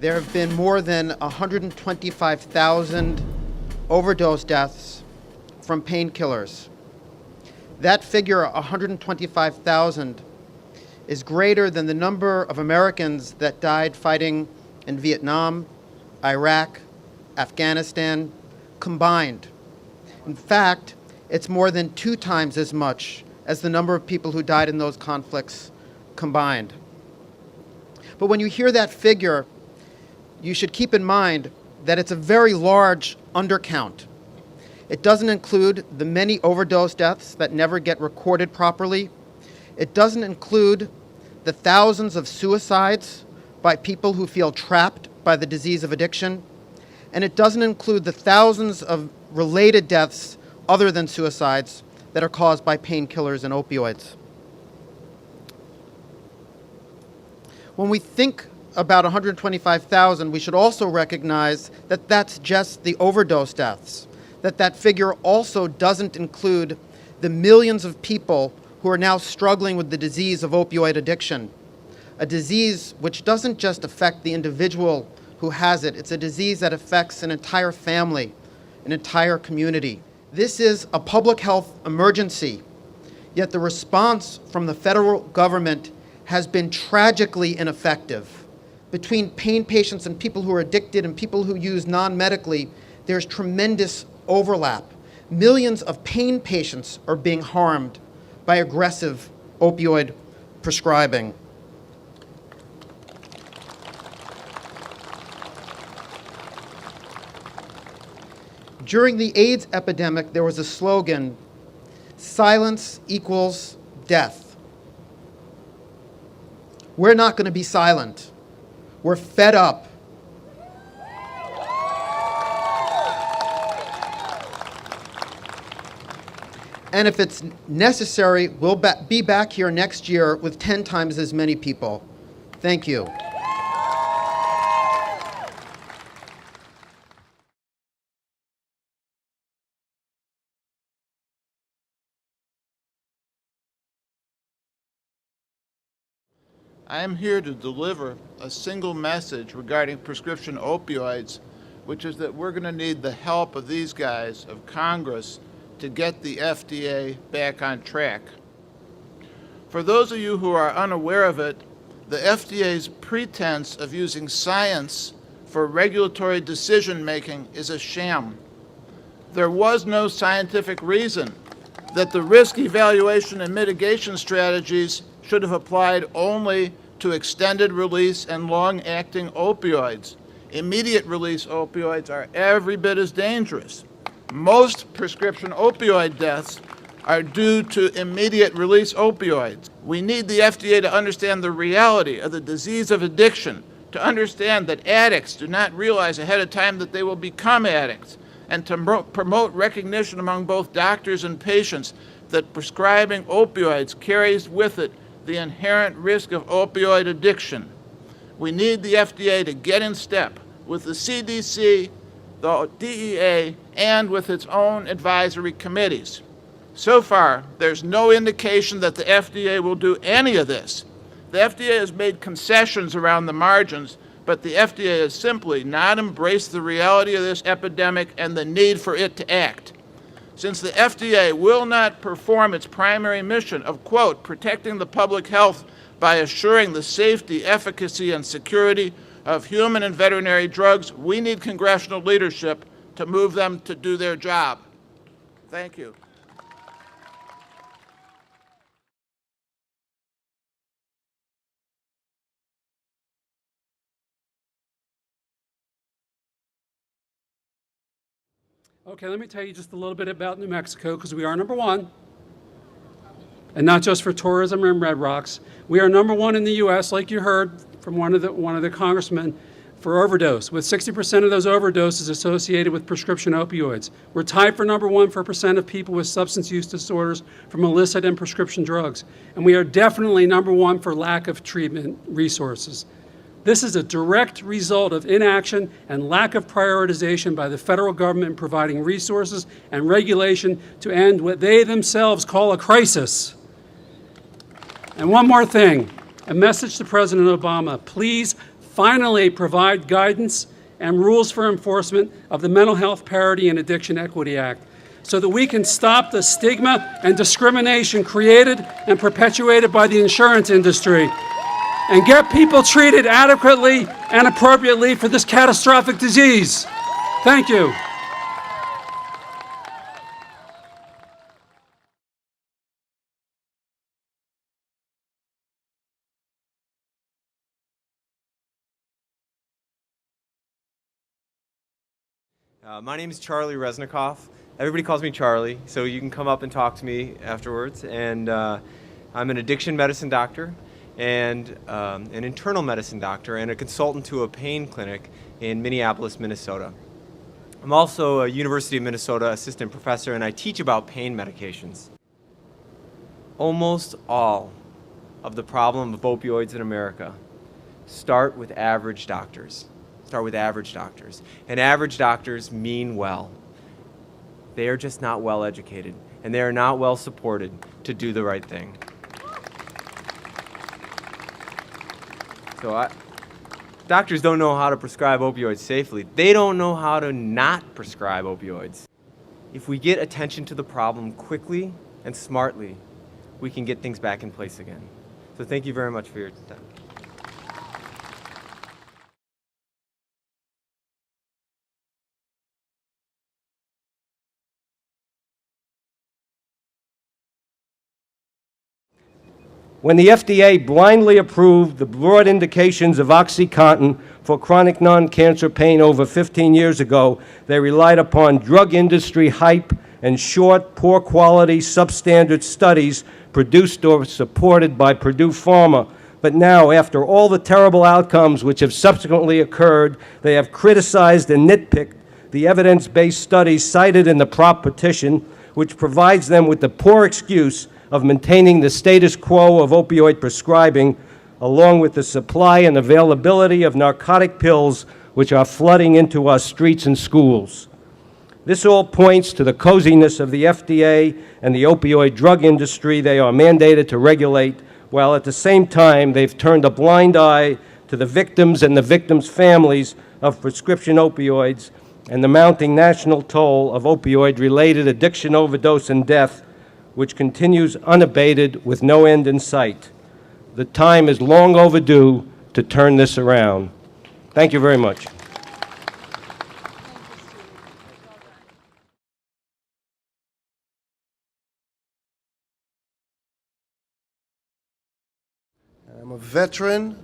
there have been more than 125,000 overdose deaths from painkillers. That figure, 125,000, is greater than the number of Americans that died fighting in Vietnam, Iraq, Afghanistan combined. In fact, it's more than 2 times as much as the number of people who died in those conflicts combined. But when you hear that figure, you should keep in mind that it's a very large undercount. It doesn't include the many overdose deaths that never get recorded properly. It doesn't include the thousands of suicides by people who feel trapped by the disease of addiction. And it doesn't include the thousands of related deaths other than suicides that are caused by painkillers and opioids. When we think about 125,000, we should also recognize that that's just the overdose deaths, that figure also doesn't include the millions of people who are now struggling with the disease of opioid addiction, a disease which doesn't just affect the individual who has it. It's a disease that affects an entire family, an entire community. This is a public health emergency, yet the response from the federal government has been tragically ineffective. Between pain patients and people who are addicted and people who use non-medically, there's tremendous overlap. Millions of pain patients are being harmed by aggressive opioid prescribing. During the AIDS epidemic, there was a slogan, "Silence equals death." We're not going to be silent. We're fed up. And if it's necessary, we'll be back here next year with 10 times as many people. Thank you. I am here to deliver a single message regarding prescription opioids, which is that we're going to need the help of these guys, of Congress, to get the FDA back on track. For those of you who are unaware of it, the FDA's pretense of using science for regulatory decision-making is a sham. There was no scientific reason that the risk evaluation and mitigation strategies should have applied only to extended release and long-acting opioids. Immediate release opioids are every bit as dangerous. Most prescription opioid deaths are due to immediate release opioids. We need the FDA to understand the reality of the disease of addiction, to understand that addicts do not realize ahead of time that they will become addicts, and to promote recognition among both doctors and patients that prescribing opioids carries with it the inherent risk of opioid addiction. We need the FDA to get in step with the CDC, the DEA, and with its own advisory committees. So far, there's no indication that the FDA will do any of this. The FDA has made concessions around the margins, but the FDA has simply not embraced the reality of this epidemic and the need for it to act. Since the FDA will not perform its primary mission of, quote, protecting the public health by assuring the safety, efficacy, and security of human and veterinary drugs, we need congressional leadership to move them to do their job. Thank you. Okay, let me tell you just a little bit about New Mexico, because we are number one, and not just for tourism and Red Rocks. We are number one in the U.S., like you heard from one of the congressmen, for overdose, with 60% of those overdoses associated with prescription opioids. We're tied for number one for percent of people with substance use disorders from illicit and prescription drugs. And we are definitely number one for lack of treatment resources. This is a direct result of inaction and lack of prioritization by the federal government providing resources and regulation to end what they themselves call a crisis. And one more thing, a message to President Obama, please finally provide guidance and rules for enforcement of the Mental Health Parity and Addiction Equity Act, so that we can stop the stigma and discrimination created and perpetuated by the insurance industry and get people treated adequately and appropriately for this catastrophic disease. Thank you. My name is Charlie Reznikoff. Everybody calls me Charlie, so you can come up and talk to me afterwards. And I'm an addiction medicine doctor and an internal medicine doctor and a consultant to a pain clinic in Minneapolis, Minnesota. I'm also a University of Minnesota assistant professor, and I teach about pain medications. Almost all of the problem of opioids in America start with average doctors. And average doctors mean well. They are just not well educated, and they are not well supported to do the right thing. So doctors don't know how to prescribe opioids safely. They don't know how to not prescribe opioids. If we get attention to the problem quickly and smartly, we can get things back in place again. So thank you very much for your time. When the FDA blindly approved the broad indications of OxyContin for chronic non-cancer pain over 15 years ago, they relied upon drug industry hype and short, poor-quality, substandard studies produced or supported by Purdue Pharma. But now, after all the terrible outcomes which have subsequently occurred, they have criticized and nitpicked the evidence-based studies cited in the prop petition, which provides them with the poor excuse of maintaining the status quo of opioid prescribing, along with the supply and availability of narcotic pills which are flooding into our streets and schools. This all points to the coziness of the FDA and the opioid drug industry they are mandated to regulate, while at the same time they've turned a blind eye to the victims and the victims' families of prescription opioids and the mounting national toll of opioid-related addiction, overdose, and death, which continues unabated with no end in sight. The time is long overdue to turn this around. Thank you very much. I'm a veteran,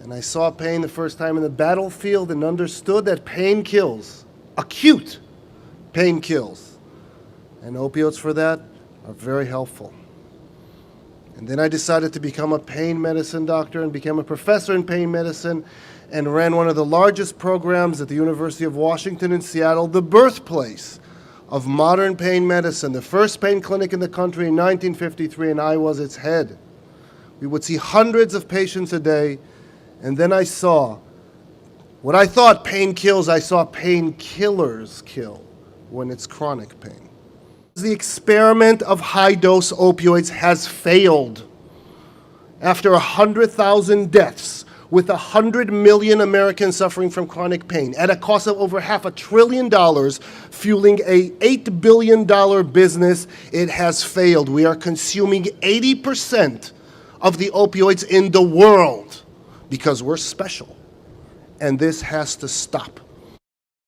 and I saw pain the first time in the battlefield and understood that pain kills. Acute pain kills. And opioids for that are very helpful. And then I decided to become a pain medicine doctor and became a professor in pain medicine and ran one of the largest programs at the University of Washington in Seattle, the birthplace of modern pain medicine, the first pain clinic in the country in 1953, and I was its head. We would see hundreds of patients a day, and then I saw what I thought pain kills, I saw painkillers kill when it's chronic pain. The experiment of high-dose opioids has failed. After 100,000 deaths, with 100 million Americans suffering from chronic pain, at a cost of over $500 billion, fueling a $8 billion business, it has failed. We are consuming 80% of the opioids in the world because we're special. And this has to stop.